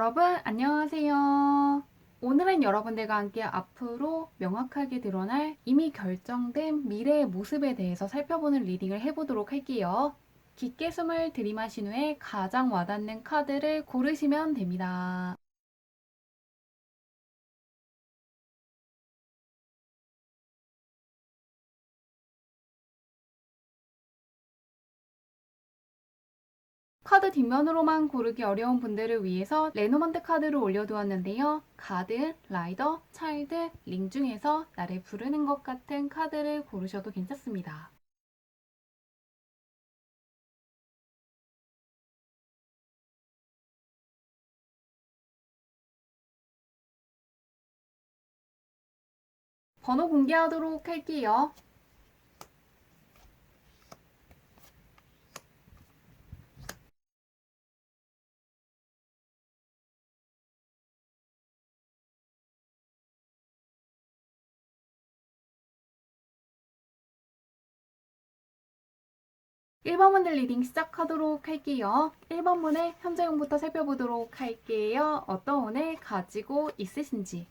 여러분, 안녕하세요. 오늘은 여러분들과 함께 앞으로 명확하게 드러날 이미 결정된 미래의 모습에 대해서 살펴보는 리딩을 해보도록 할게요. 깊게 숨을 들이마신 후에 가장 와닿는 카드를 고르시면 됩니다. 카드 뒷면으로만 고르기 어려운 분들을 위해서 레노먼트 카드를 올려두었는데요. 가드, 라이더, 차일드, 링 중에서 나를 부르는 것 같은 카드를 고르셔도 괜찮습니다. 번호 공개하도록 할게요. 1번 분들 리딩 시작하도록 할게요. 1번 분의 현재형부터 살펴보도록 할게요. 어떤 운을 가지고 있으신지.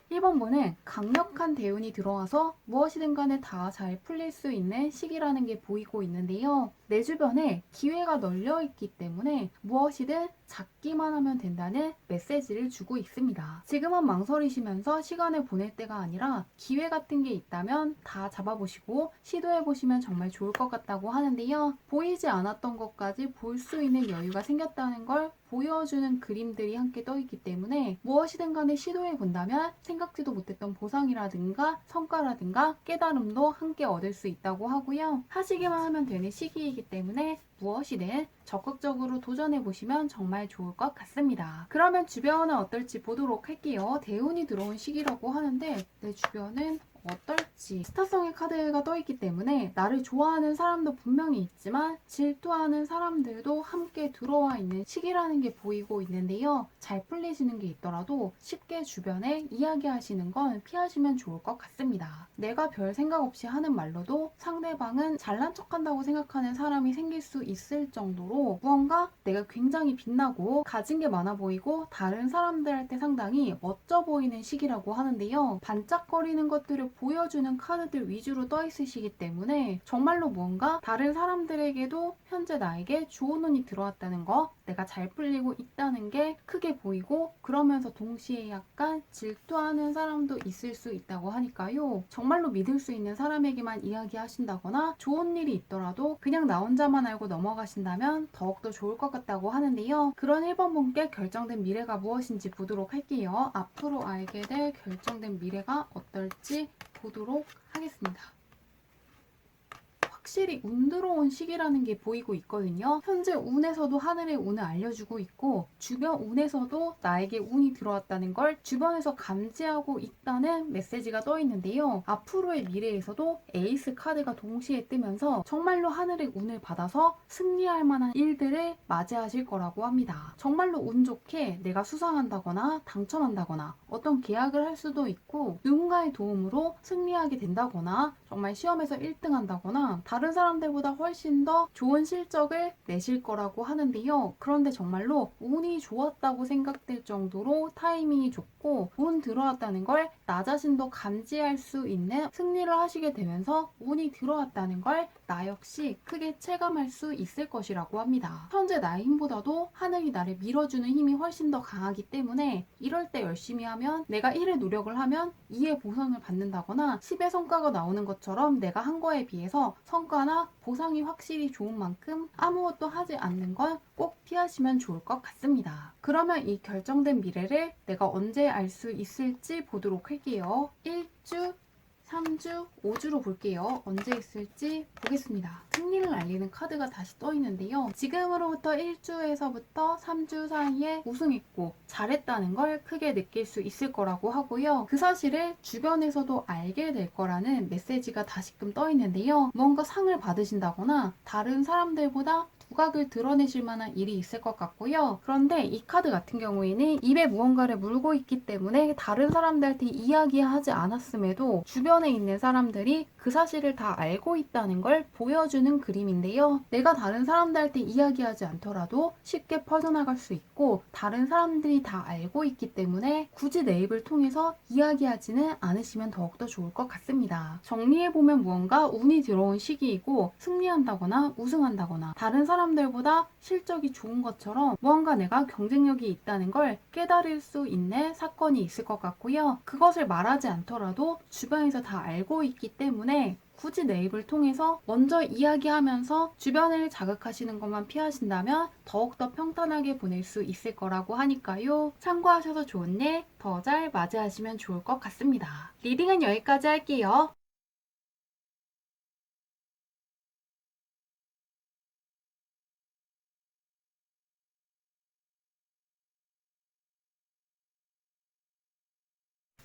1번 분은 강력한 대운이 들어와서 무엇이든 간에 다 잘 풀릴 수 있는 시기라는 게 보이고 있는데요. 내 주변에 기회가 널려 있기 때문에 무엇이든 잡기만 하면 된다는 메시지를 주고 있습니다. 지금은 망설이시면서 시간을 보낼 때가 아니라 기회 같은 게 있다면 다 잡아보시고 시도해보시면 정말 좋을 것 같다고 하는데요. 보이지 않았던 것까지 볼 수 있는 여유가 생겼다는 걸 보여주는 그림들이 함께 떠있기 때문에 무엇이든 간에 시도해본다면 생각지도 못했던 보상이라든가 성과라든가 깨달음도 함께 얻을 수 있다고 하고요. 하시기만 하면 되는 시기이기 때문에 무엇이든 적극적으로 도전해보시면 정말 좋을 것 같습니다. 그러면 주변은 어떨지 보도록 할게요. 대운이 들어온 시기라고 하는데 내 주변은 어떨지. 스타성의 카드가 떠있기 때문에 나를 좋아하는 사람도 분명히 있지만 질투하는 사람들도 함께 들어와 있는 시기라는 게 보이고 있는데요. 잘 풀리시는 게 있더라도 쉽게 주변에 이야기하시는 건 피하시면 좋을 것 같습니다. 내가 별 생각 없이 하는 말로도 상대방은 잘난 척한다고 생각하는 사람이 생길 수 있을 정도로 무언가 내가 굉장히 빛나고 가진 게 많아 보이고 다른 사람들한테 상당히 멋져 보이는 시기라고 하는데요. 반짝거리는 것들을 보여주는 카드들 위주로 떠 있으시기 때문에 정말로 무언가 다른 사람들에게도 현재 나에게 좋은 운이 들어왔다는 거, 내가 잘 풀리고 있다는 게 크게 보이고 그러면서 동시에 약간 질투하는 사람도 있을 수 있다고 하니까요. 정말로 믿을 수 있는 사람에게만 이야기하신다거나 좋은 일이 있더라도 그냥 나 혼자만 알고 넘어가신다면 더욱더 좋을 것 같다고 하는데요. 그런 1번 분께 결정된 미래가 무엇인지 보도록 할게요. 앞으로 알게 될 결정된 미래가 어떨지 보도록 하겠습니다. 확실히 운 들어온 시기라는 게 보이고 있거든요. 현재 운에서도 하늘의 운을 알려주고 있고 주변 운에서도 나에게 운이 들어왔다는 걸 주변에서 감지하고 있다는 메시지가 떠 있는데요. 앞으로의 미래에서도 에이스 카드가 동시에 뜨면서 정말로 하늘의 운을 받아서 승리할 만한 일들을 맞이하실 거라고 합니다. 정말로 운 좋게 내가 수상한다거나 당첨한다거나 어떤 계약을 할 수도 있고 누군가의 도움으로 승리하게 된다거나 정말 시험에서 1등 한다거나 다른 사람들보다 훨씬 더 좋은 실적을 내실 거라고 하는데요. 그런데 정말로 운이 좋았다고 생각될 정도로 타이밍이 좋고 운 들어왔다는 걸 나 자신도 감지할 수 있는 승리를 하시게 되면서 운이 들어왔다는 걸 나 역시 크게 체감할 수 있을 것이라고 합니다. 현재 나의 힘보다도 하늘이 나를 밀어주는 힘이 훨씬 더 강하기 때문에 이럴 때 열심히 하면 내가 1의 노력을 하면 2의 보상을 받는다거나 10의 성과가 나오는 것처럼 내가 한 거에 비해서 성과나 보상이 확실히 좋은 만큼 아무것도 하지 않는 건 꼭 피하시면 좋을 것 같습니다. 그러면 이 결정된 미래를 내가 언제 알 수 있을지 보도록 할게요. 1주, 3주, 5주로 볼게요. 언제 있을지 보겠습니다. 승리를 알리는 카드가 다시 떠 있는데요. 지금으로부터 1주에서부터 3주 사이에 우승했고 잘했다는 걸 크게 느낄 수 있을 거라고 하고요. 그 사실을 주변에서도 알게 될 거라는 메시지가 다시금 떠 있는데요. 뭔가 상을 받으신다거나 다른 사람들보다 두각을 드러내실 만한 일이 있을 것 같고요. 그런데 이 카드 같은 경우에는 입에 무언가를 물고 있기 때문에 다른 사람들한테 이야기하지 않았음에도 주변에 있는 사람들이 그 사실을 다 알고 있다는 걸 보여주는 그림인데요. 내가 다른 사람들한테 이야기하지 않더라도 쉽게 퍼져나갈 수 있고 다른 사람들이 다 알고 있기 때문에 굳이 내 입을 통해서 이야기하지는 않으시면 더욱더 좋을 것 같습니다. 정리해보면 무언가 운이 들어온 시기이고 승리한다거나 우승한다거나 다른 사람들보다 실적이 좋은 것처럼 무언가 내가 경쟁력이 있다는 걸 깨달을 수 있는 사건이 있을 것 같고요. 그것을 말하지 않더라도 주변에서 다 알고 있기 때문에 굳이 내 입을 통해서 먼저 이야기하면서 주변을 자극하시는 것만 피하신다면 더욱더 평탄하게 보낼 수 있을 거라고 하니까요. 참고하셔서 좋은 일 더 잘 맞이하시면 좋을 것 같습니다. 리딩은 여기까지 할게요.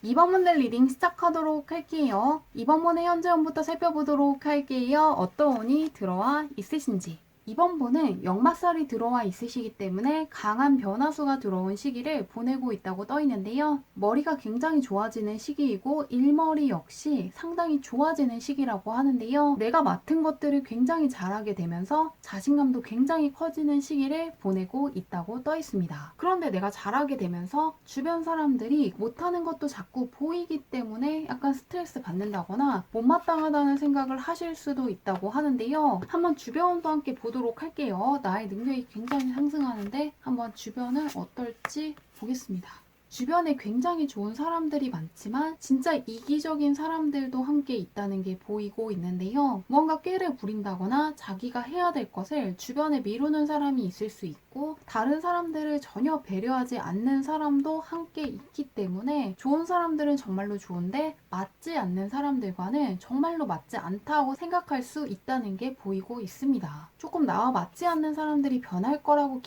이번 문제 리딩 시작하도록 할게요. 이번 문의 현재 운부터 살펴보도록 할게요. 어떤 운이 들어와 있으신지. 이번 분은 역마살이 들어와 있으시기 때문에 강한 변화수가 들어온 시기를 보내고 있다고 떠 있는데요. 머리가 굉장히 좋아지는 시기이고 일머리 역시 상당히 좋아지는 시기라고 하는데요. 내가 맡은 것들을 굉장히 잘하게 되면서 자신감도 굉장히 커지는 시기를 보내고 있다고 떠 있습니다. 그런데 내가 잘하게 되면서 주변 사람들이 못하는 것도 자꾸 보이기 때문에 약간 스트레스 받는다거나 못마땅하다는 생각을 하실 수도 있다고 하는데요. 한번 주변도 함께 보도록 할게요. 나의 능력이 굉장히 상승하는데 한번 주변은 어떨지 보겠습니다. 주변에 굉장히 좋은 사람들이 많지만 진짜 이기적인 사람들도 함께 있다는 게 보이고 있는데요. 무언가 꾀를 부린다거나 자기가 해야 될 것을 주변에 미루는 사람이 있을 수 있고 다른 사람들을 전혀 배려하지 않는 사람도 함께 있기 때문에 좋은 사람들은 정말로 좋은데 맞지 않는 사람들과는 정말로 맞지 않다고 생각할 수 있다는 게 보이고 있습니다. 조금 나와 맞지 않는 사람들이 변할 거라고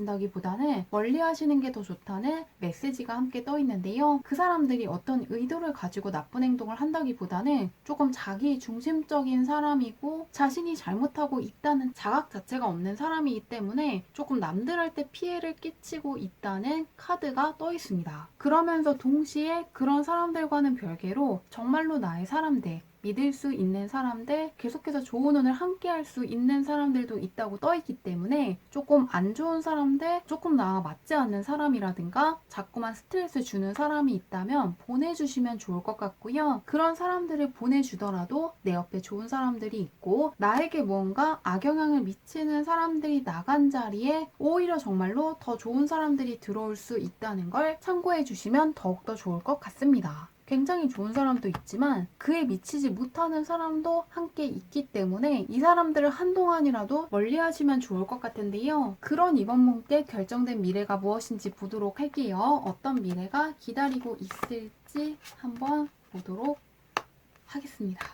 기대하신다기보다는 멀리 하시는 게 더 좋다는 메시지가 함께 떠 있는데요. 그 사람들이 어떤 의도를 가지고 나쁜 행동을 한다기보다는 조금 자기 중심적인 사람이고 자신이 잘못하고 있다는 자각 자체가 없는 사람이기 때문에 조금 남들한테 피해를 끼치고 있다는 카드가 떠 있습니다. 그러면서 동시에 그런 사람들과는 별개로 정말로 나의 사람들, 믿을 수 있는 사람들, 계속해서 좋은 운을 함께 할 수 있는 사람들도 있다고 떠 있기 때문에 조금 안 좋은 사람들, 조금 나와 맞지 않는 사람이라든가 자꾸만 스트레스 주는 사람이 있다면 보내주시면 좋을 것 같고요. 그런 사람들을 보내주더라도 내 옆에 좋은 사람들이 있고 나에게 무언가 악영향을 미치는 사람들이 나간 자리에 오히려 정말로 더 좋은 사람들이 들어올 수 있다는 걸 참고해 주시면 더욱더 좋을 것 같습니다. 굉장히 좋은 사람도 있지만 그에 미치지 못하는 사람도 함께 있기 때문에 이 사람들을 한동안이라도 멀리하시면 좋을 것 같은데요. 그런 이번 문께 결정된 미래가 무엇인지 보도록 할게요. 어떤 미래가 기다리고 있을지 한번 보도록 하겠습니다.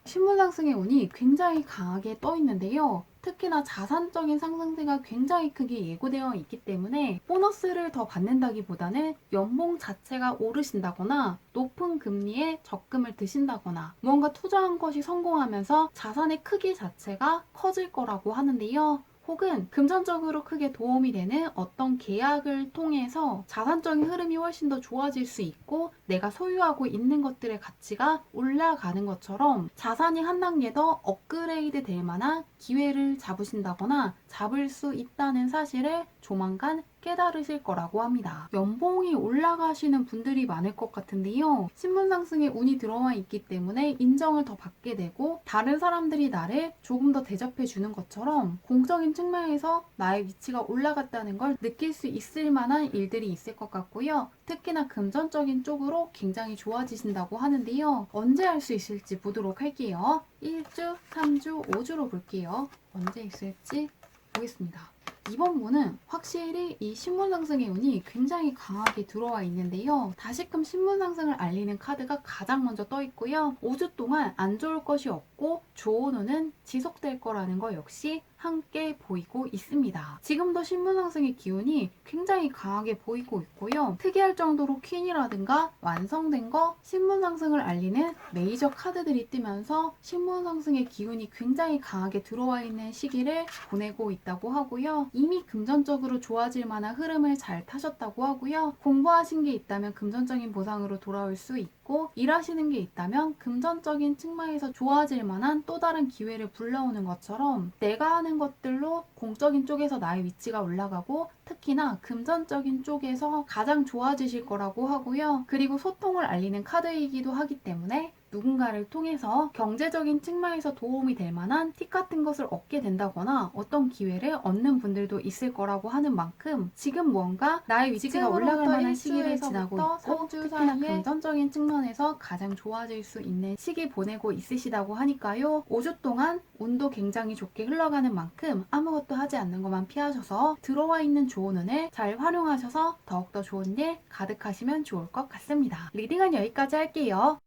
신분 상승의 운이 굉장히 강하게 떠 있는데요. 특히나 자산적인 상승세가 굉장히 크게 예고되어 있기 때문에 보너스를 더 받는다기보다는 연봉 자체가 오르신다거나 높은 금리에 적금을 드신다거나 무언가 투자한 것이 성공하면서 자산의 크기 자체가 커질 거라고 하는데요. 혹은 금전적으로 크게 도움이 되는 어떤 계약을 통해서 자산적인 흐름이 훨씬 더 좋아질 수 있고 내가 소유하고 있는 것들의 가치가 올라가는 것처럼 자산이 한 단계 더 업그레이드 될 만한 기회를 잡으신다거나 잡을 수 있다는 사실을 조만간 깨달으실 거라고 합니다. 연봉이 올라가시는 분들이 많을 것 같은데요. 신분 상승에 운이 들어와 있기 때문에 인정을 더 받게 되고 다른 사람들이 나를 조금 더 대접해 주는 것처럼 공적인 측면에서 나의 위치가 올라갔다는 걸 느낄 수 있을 만한 일들이 있을 것 같고요. 특히나 금전적인 쪽으로 굉장히 좋아지신다고 하는데요. 언제 할 수 있을지 보도록 할게요. 1주, 3주, 5주로 볼게요. 언제 있을지 보겠습니다. 이번 분은 확실히 이 신분 상승의 운이 굉장히 강하게 들어와 있는데요. 다시금 신분 상승을 알리는 카드가 가장 먼저 떠 있고요. 5주 동안 안 좋을 것이 없고 좋은 운은 지속될 거라는 거 역시 함께 보이고 있습니다. 지금도 신분 상승의 기운이 굉장히 강하게 보이고 있고요. 특이할 정도로 퀸이라든가 완성된 거, 신분 상승을 알리는 메이저 카드들이 뜨면서 신분 상승의 기운이 굉장히 강하게 들어와 있는 시기를 보내고 있다고 하고요. 이미 금전적으로 좋아질 만한 흐름을 잘 타셨다고 하고요. 공부하신 게 있다면 금전적인 보상으로 돌아올 수 있고, 일하시는 게 있다면 금전적인 측면에서 좋아질 만한 또 다른 기회를 불러오는 것처럼 내가 하는 것들로 공적인 쪽에서 나의 위치가 올라가고, 특히나 금전적인 쪽에서 가장 좋아지실 거라고 하고요. 그리고 소통을 알리는 카드이기도 하기 때문에 누군가를 통해서 경제적인 측면에서 도움이 될 만한 팁 같은 것을 얻게 된다거나 어떤 기회를 얻는 분들도 있을 거라고 하는 만큼, 지금 무언가 나의 위치가 올라갈 만한 시기를 지나고 있고, 특히나 금전적인 측면에서 가장 좋아질 수 있는 시기 보내고 있으시다고 하니까요. 5주 동안 운도 굉장히 좋게 흘러가는 만큼 아무것도 하지 않는 것만 피하셔서 들어와 있는 좋은 운을 잘 활용하셔서 더욱더 좋은 일 가득하시면 좋을 것 같습니다. 리딩은 여기까지 할게요.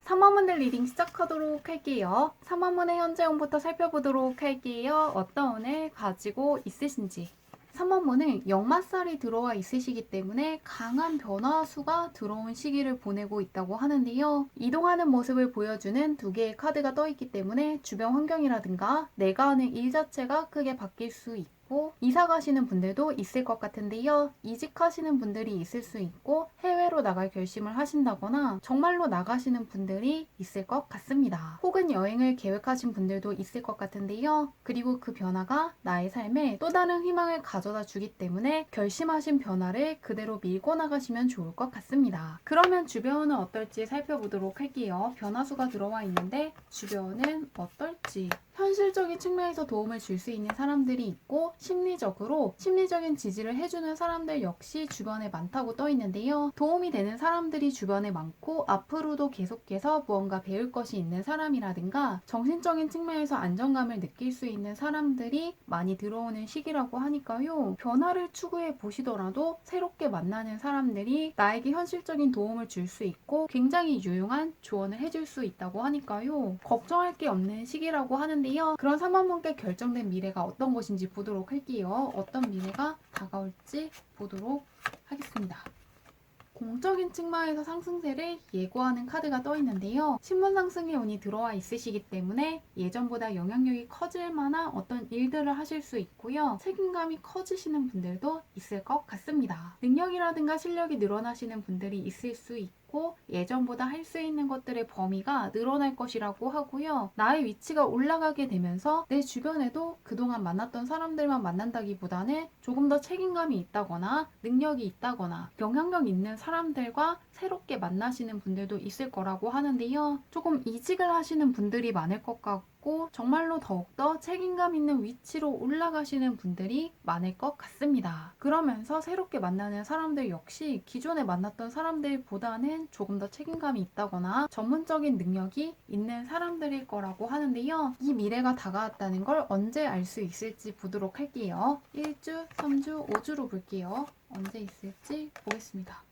삼화문의 리딩 시작하도록 할게요. 삼화문의 현재 운부터 살펴보도록 할게요. 어떤 운을 가지고 있으신지. 3원문은 역마살이 들어와 있으시기 때문에 강한 변화수가 들어온 시기를 보내고 있다고 하는데요. 이동하는 모습을 보여주는 두 개의 카드가 떠 있기 때문에 주변 환경이라든가 내가 하는 일 자체가 크게 바뀔 수 있고, 이사 가시는 분들도 있을 것 같은데요. 이직하시는 분들이 있을 수 있고, 해외로 나갈 결심을 하신다거나 정말로 나가시는 분들이 있을 것 같습니다. 혹은 여행을 계획하신 분들도 있을 것 같은데요. 그리고 그 변화가 나의 삶에 또 다른 희망을 가져다 주기 때문에 결심하신 변화를 그대로 밀고 나가시면 좋을 것 같습니다. 그러면 주변은 어떨지 살펴보도록 할게요. 변화수가 들어와 있는데 주변은 어떨지. 현실적인 측면에서 도움을 줄 수 있는 사람들이 있고, 심리적인 지지를 해주는 사람들 역시 주변에 많다고 떠 있는데요. 도움이 되는 사람들이 주변에 많고, 앞으로도 계속해서 무언가 배울 것이 있는 사람이라든가 정신적인 측면에서 안정감을 느낄 수 있는 사람들이 많이 들어오는 시기라고 하니까요. 변화를 추구해 보시더라도 새롭게 만나는 사람들이 나에게 현실적인 도움을 줄 수 있고 굉장히 유용한 조언을 해줄 수 있다고 하니까요. 걱정할 게 없는 시기라고 하는데요. 그런 3원분께 결정된 미래가 어떤 것인지 보도록 할게요. 어떤 미래가 다가올지 보도록 하겠습니다. 공적인 측면에서 상승세를 예고하는 카드가 떠 있는데요. 신분 상승의 운이 들어와 있으시기 때문에 예전보다 영향력이 커질 만한 어떤 일들을 하실 수 있고요. 책임감이 커지시는 분들도 있을 것 같습니다. 능력이라든가 실력이 늘어나시는 분들이 있을 수 있고, 예전보다 할 수 있는 것들의 범위가 늘어날 것이라고 하고요. 나의 위치가 올라가게 되면서 내 주변에도 그동안 만났던 사람들만 만난다기보다는 조금 더 책임감이 있다거나 능력이 있다거나 영향력 있는 사람들과 새롭게 만나시는 분들도 있을 거라고 하는데요. 조금 이직을 하시는 분들이 많을 것 같고, 정말로 더욱더 책임감 있는 위치로 올라가시는 분들이 많을 것 같습니다. 그러면서 새롭게 만나는 사람들 역시 기존에 만났던 사람들보다는 조금 더 책임감이 있다거나 전문적인 능력이 있는 사람들일 거라고 하는데요. 이 미래가 다가왔다는 걸 언제 알 수 있을지 보도록 할게요. 1주, 3주, 5주로 볼게요. 언제 있을지 보겠습니다.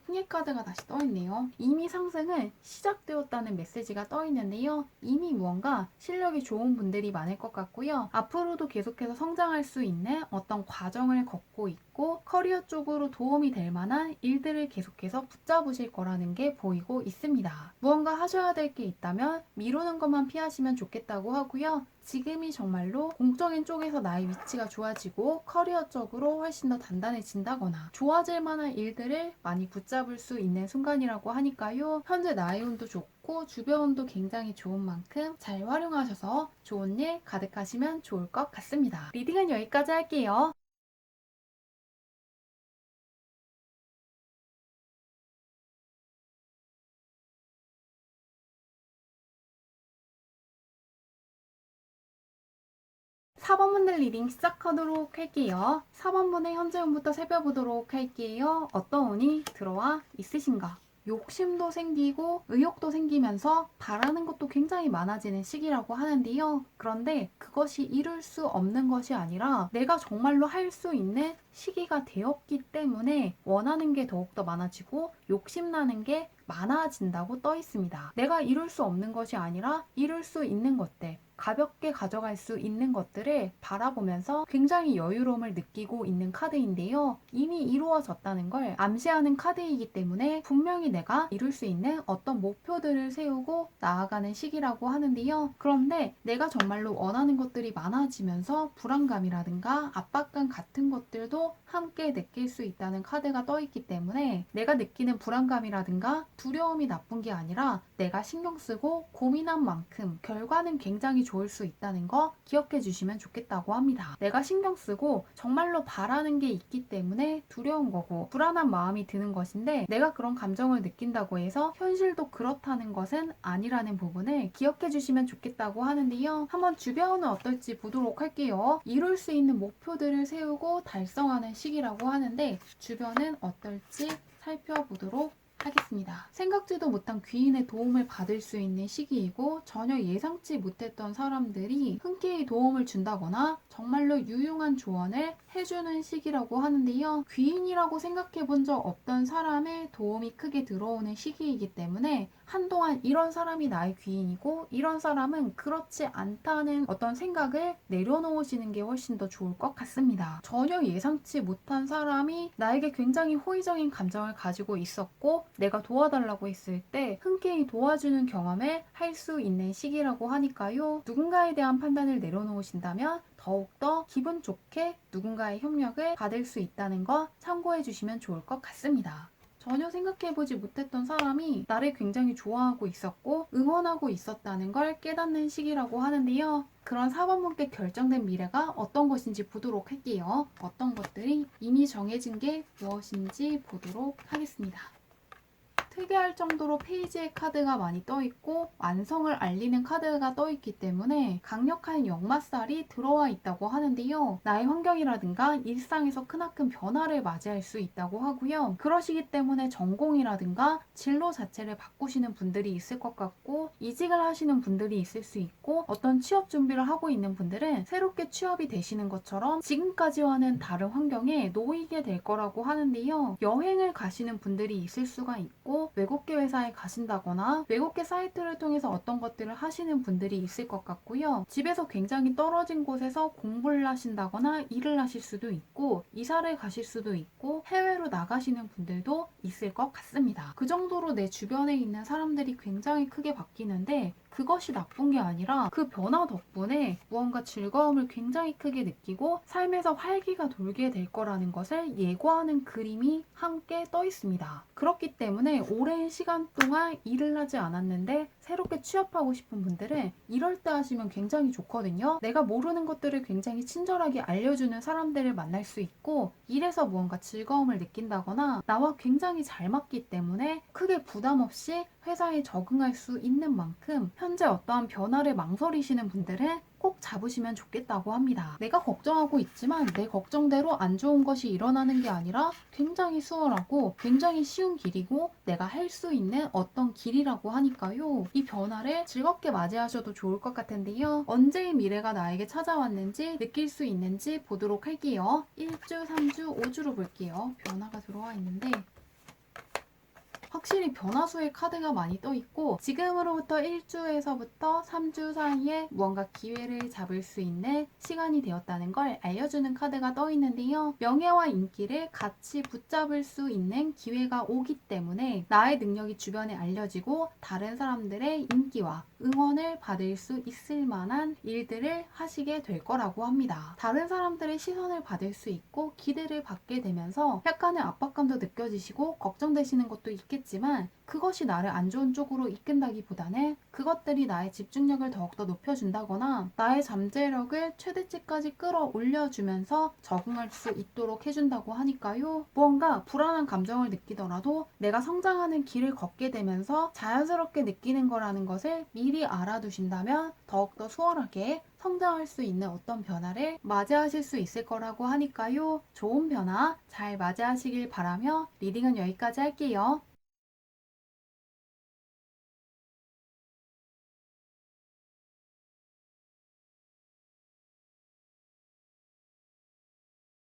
흥의 카드가 다시 떠있네요. 이미 상승은 시작되었다는 메시지가 떠있는데요. 이미 무언가 실력이 좋은 분들이 많을 것 같고요. 앞으로도 계속해서 성장할 수 있는 어떤 과정을 걷고 있고, 커리어 쪽으로 도움이 될 만한 일들을 계속해서 붙잡으실 거라는 게 보이고 있습니다. 무언가 하셔야 될 게 있다면 미루는 것만 피하시면 좋겠다고 하고요. 지금이 정말로 공적인 쪽에서 나의 위치가 좋아지고 커리어적으로 훨씬 더 단단해진다거나 좋아질 만한 일들을 많이 붙잡을 수 있는 순간이라고 하니까요. 현재 나의 운도 좋고 주변 운도 굉장히 좋은 만큼 잘 활용하셔서 좋은 일 가득하시면 좋을 것 같습니다. 리딩은 여기까지 할게요. 4번분들 리딩 시작하도록 할게요. 4번분의 현재 운부터 살펴보도록 할게요. 어떤 운이 들어와 있으신가? 욕심도 생기고 의욕도 생기면서 바라는 것도 굉장히 많아지는 시기라고 하는데요. 그런데 그것이 이룰 수 없는 것이 아니라 내가 정말로 할 수 있는 시기가 되었기 때문에 원하는 게 더욱더 많아지고 욕심나는 게 많아진다고 떠 있습니다. 내가 이룰 수 없는 것이 아니라 이룰 수 있는 것들, 가볍게 가져갈 수 있는 것들을 바라보면서 굉장히 여유로움을 느끼고 있는 카드인데요. 이미 이루어졌다는 걸 암시하는 카드이기 때문에 분명히 내가 이룰 수 있는 어떤 목표들을 세우고 나아가는 시기라고 하는데요. 그런데 내가 정말로 원하는 것들이 많아지면서 불안감이라든가 압박감 같은 것들도 함께 느낄 수 있다는 카드가 떠 있기 때문에 내가 느끼는 불안감이라든가 두려움이 나쁜 게 아니라 내가 신경 쓰고 고민한 만큼 결과는 굉장히 좋을 수 있다는 거 기억해 주시면 좋겠다고 합니다. 내가 신경 쓰고 정말로 바라는 게 있기 때문에 두려운 거고 불안한 마음이 드는 것인데 내가 그런 감정을 느낀다고 해서 현실도 그렇다는 것은 아니라는 부분을 기억해 주시면 좋겠다고 하는데요. 한번 주변은 어떨지 보도록 할게요. 이룰 수 있는 목표들을 세우고 달성하는 시기라고 하는데 주변은 어떨지 살펴보도록 하겠습니다. 생각지도 못한 귀인의 도움을 받을 수 있는 시기이고 전혀 예상치 못했던 사람들이 흔쾌히 도움을 준다거나 정말로 유용한 조언을 해주는 시기라고 하는데요. 귀인이라고 생각해 본 적 없던 사람의 도움이 크게 들어오는 시기이기 때문에 한동안 이런 사람이 나의 귀인이고 이런 사람은 그렇지 않다는 어떤 생각을 내려놓으시는 게 훨씬 더 좋을 것 같습니다. 전혀 예상치 못한 사람이 나에게 굉장히 호의적인 감정을 가지고 있었고 내가 도와달라고 했을 때 흔쾌히 도와주는 경험을 할 수 있는 시기라고 하니까요. 누군가에 대한 판단을 내려놓으신다면 더욱더 기분 좋게 누군가의 협력을 받을 수 있다는 거 참고해 주시면 좋을 것 같습니다. 전혀 생각해보지 못했던 사람이 나를 굉장히 좋아하고 있었고 응원하고 있었다는 걸 깨닫는 시기라고 하는데요. 그런 사번분께 결정된 미래가 어떤 것인지 보도록 할게요. 어떤 것들이 이미 정해진 게 무엇인지 보도록 하겠습니다. 특이할 정도로 페이지에 카드가 많이 떠있고 완성을 알리는 카드가 떠있기 때문에 강력한 역마살이 들어와 있다고 하는데요. 나의 환경이라든가 일상에서 크나큰 변화를 맞이할 수 있다고 하고요. 그러시기 때문에 전공이라든가 진로 자체를 바꾸시는 분들이 있을 것 같고 이직을 하시는 분들이 있을 수 있고 어떤 취업 준비를 하고 있는 분들은 새롭게 취업이 되시는 것처럼 지금까지와는 다른 환경에 놓이게 될 거라고 하는데요. 여행을 가시는 분들이 있을 수가 있고 외국계 회사에 가신다거나 외국계 사이트를 통해서 어떤 것들을 하시는 분들이 있을 것 같고요. 집에서 굉장히 떨어진 곳에서 공부를 하신다거나 일을 하실 수도 있고 이사를 가실 수도 있고 해외로 나가시는 분들도 있을 것 같습니다. 그 정도로 내 주변에 있는 사람들이 굉장히 크게 바뀌는데 그것이 나쁜 게 아니라 그 변화 덕분에 무언가 즐거움을 굉장히 크게 느끼고 삶에서 활기가 돌게 될 거라는 것을 예고하는 그림이 함께 떠 있습니다. 그렇기 때문에 오랜 시간 동안 일을 하지 않았는데 새롭게 취업하고 싶은 분들은 이럴 때 하시면 굉장히 좋거든요. 내가 모르는 것들을 굉장히 친절하게 알려주는 사람들을 만날 수 있고 일에서 무언가 즐거움을 느낀다거나 나와 굉장히 잘 맞기 때문에 크게 부담 없이 회사에 적응할 수 있는 만큼 현재 어떠한 변화를 망설이시는 분들은 꼭 잡으시면 좋겠다고 합니다. 내가 걱정하고 있지만 내 걱정대로 안 좋은 것이 일어나는 게 아니라 굉장히 수월하고 굉장히 쉬운 길이고 내가 할 수 있는 어떤 길이라고 하니까요. 이 변화를 즐겁게 맞이하셔도 좋을 것 같은데요. 언제의 미래가 나에게 찾아왔는지 느낄 수 있는지 보도록 할게요. 1주, 3주, 5주로 볼게요. 변화가 들어와 있는데 확실히 변화수의 카드가 많이 떠 있고 지금으로부터 1주에서부터 3주 사이에 무언가 기회를 잡을 수 있는 시간이 되었다는 걸 알려주는 카드가 떠 있는데요. 명예와 인기를 같이 붙잡을 수 있는 기회가 오기 때문에 나의 능력이 주변에 알려지고 다른 사람들의 인기와 응원을 받을 수 있을 만한 일들을 하시게 될 거라고 합니다. 다른 사람들의 시선을 받을 수 있고 기대를 받게 되면서 약간의 압박감도 느껴지시고 걱정되시는 것도 있겠지만 그것이 나를 안 좋은 쪽으로 이끈다기보다는 그것들이 나의 집중력을 더욱더 높여준다거나 나의 잠재력을 최대치까지 끌어올려주면서 적응할 수 있도록 해준다고 하니까요. 무언가 불안한 감정을 느끼더라도 내가 성장하는 길을 걷게 되면서 자연스럽게 느끼는 거라는 것을 미리 알아두신다면 더욱더 수월하게 성장할 수 있는 어떤 변화를 맞이하실 수 있을 거라고 하니까요. 좋은 변화 잘 맞이하시길 바라며 리딩은 여기까지 할게요.